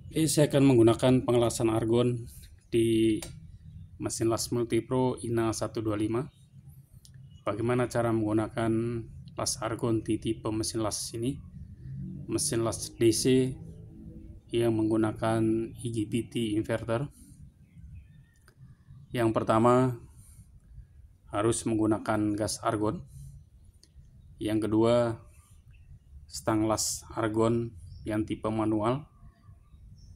Saya akan menggunakan pengelasan argon di mesin las Multipro INA 125. Bagaimana cara menggunakan las argon di tipe mesin las ini? Mesin las DC yang menggunakan IGBT inverter. Yang pertama, harus menggunakan gas argon. Yang kedua, stang las argon yang tipe manual.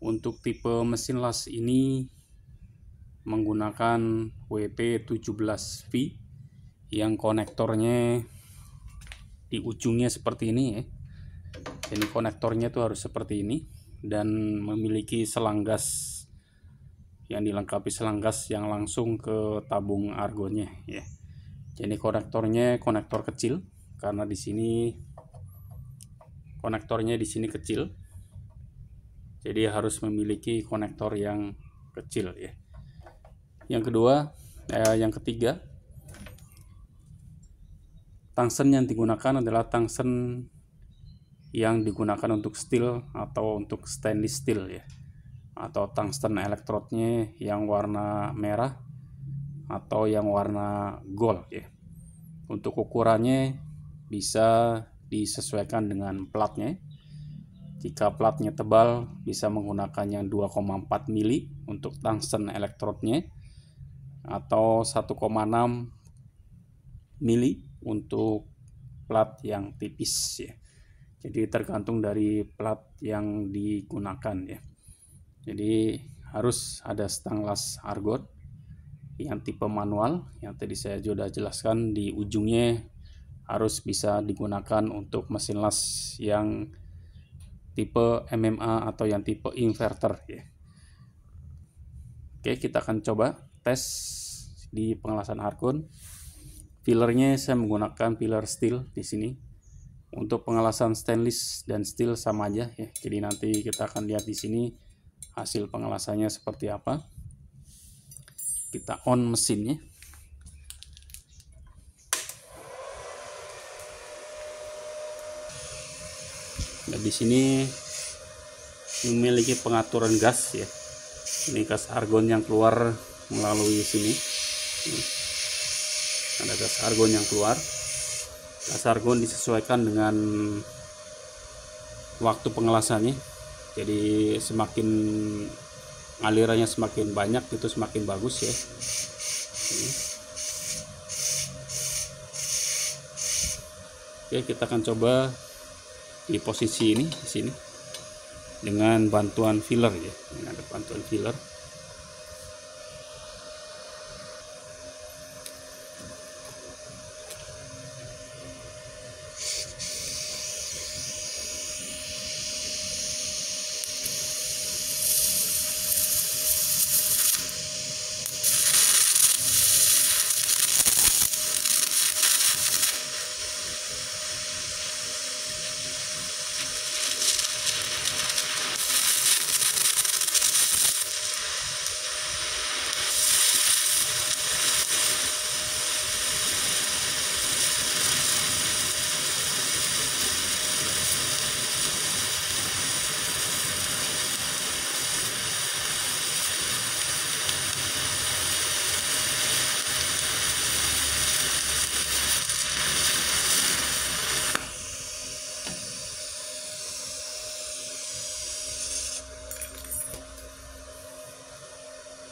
Untuk tipe mesin las ini menggunakan WP17V yang konektornya di ujungnya seperti ini ya. Jadi konektornya itu harus seperti ini dan memiliki selang gas yang dilengkapi selang gas yang langsung ke tabung argonnya ya. Jadi konektornya konektor kecil karena di sini konektornya di sini kecil. Jadi harus memiliki konektor yang kecil ya. Yang ketiga, tungsten yang digunakan adalah tungsten yang digunakan untuk steel atau untuk stainless steel ya. Atau tungsten elektrodnya yang warna merah atau yang warna gold ya. Untuk ukurannya bisa disesuaikan dengan platnya. Jika platnya tebal, bisa menggunakan yang 2,4 mili untuk tungsten elektrodnya atau 1,6 mili untuk plat yang tipis ya. Jadi tergantung dari plat yang digunakan ya. Jadi harus ada stang las argon yang tipe manual yang tadi saya sudah jelaskan, di ujungnya harus bisa digunakan untuk mesin las yang tipe MMA atau yang tipe inverter ya. Oke, kita akan coba tes di pengelasan argon. Fillernya saya menggunakan filler steel di sini. Untuk pengelasan stainless dan steel sama aja ya. Jadi nanti kita akan lihat di sini hasil pengelasannya seperti apa. Kita on mesinnya. Nah, di sini memiliki pengaturan gas ya. Ini gas argon yang keluar melalui sini. Ada gas argon yang keluar. Gas argon disesuaikan dengan waktu pengelasannya. Jadi semakin alirannya semakin banyak itu semakin bagus ya. Oke, kita akan coba di posisi ini di sini dengan bantuan filler ya. Ini ada bantuan filler.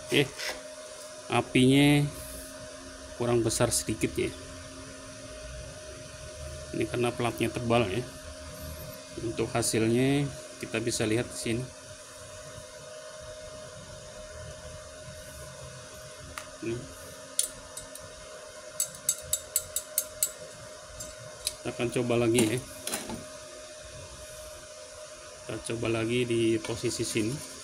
Oke, apinya kurang besar sedikit ya. Ini karena platnya tebal ya. Untuk hasilnya kita bisa lihat di sini. Kita akan coba lagi ya. Kita coba lagi di posisi sini.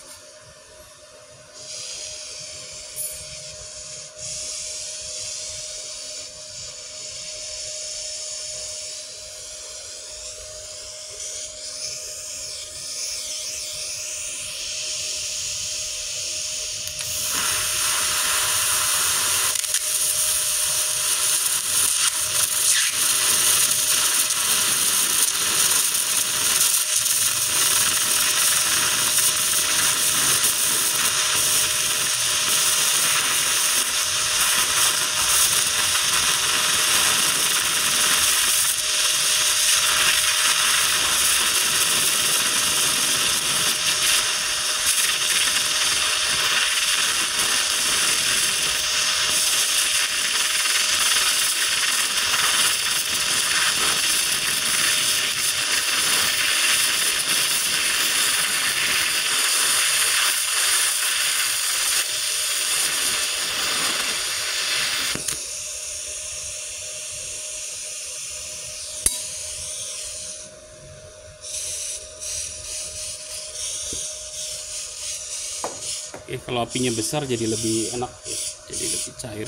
Oke, kalau apinya besar jadi lebih enak ya, jadi lebih cair.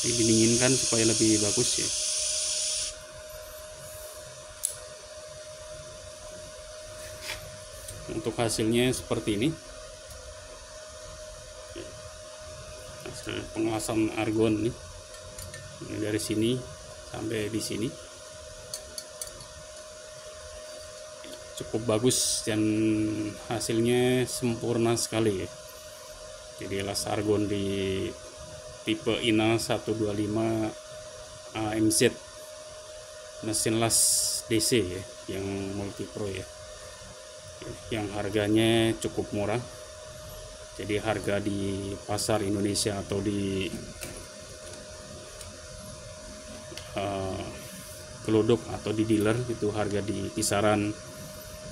Didinginkan supaya lebih bagus ya. Untuk hasilnya seperti ini, hasil pengelasan argon nih, dari sini sampai di sini cukup bagus dan hasilnya sempurna sekali ya. Jadi las argon di tipe INA 125 AMZ mesin las DC ya, yang multipro ya, yang harganya cukup murah. Jadi harga di pasar Indonesia atau di kelodok atau di dealer itu harga di kisaran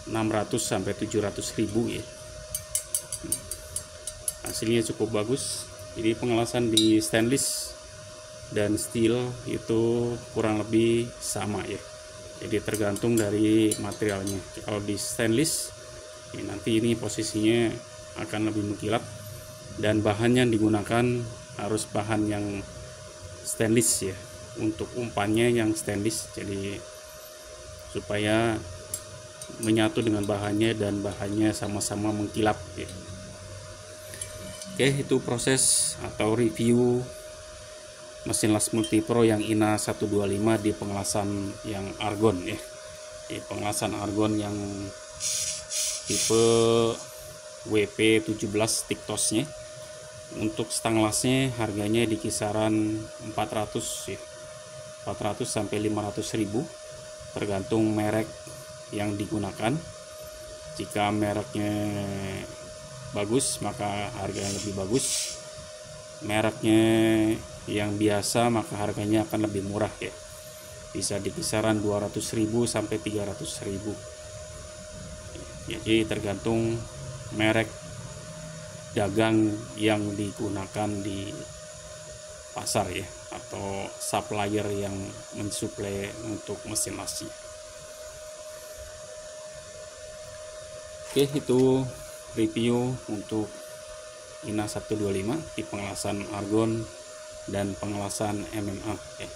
600 sampai 700 ribu ya. Hasilnya cukup bagus. Jadi pengelasan di stainless dan steel itu kurang lebih sama ya. Jadi tergantung dari materialnya. Kalau di stainless ya, nanti ini posisinya akan lebih mengkilap, dan bahan yang digunakan harus bahan yang stainless ya. Untuk umpannya yang stainless, jadi supaya menyatu dengan bahannya dan bahannya sama-sama mengkilap ya. Oke, itu proses atau review mesin las multipro yang INA 125 di pengelasan yang argon ya. Di pengelasan argon yang tipe WP17 stick tosnya. Untuk stang lasnya harganya di kisaran 400 ya. 400 sampai 500 ribu tergantung merek yang digunakan. Jika mereknya bagus maka harganya lebih bagus, mereknya yang biasa maka harganya akan lebih murah ya, bisa di kisaran 200.000 sampai 300.000 ya. Jadi tergantung merek dagang yang digunakan di pasar ya, atau supplier yang mensuplai untuk mesin lasnya. Oke, itu review untuk INA 125 di pengelasan argon dan pengelasan MMA ya.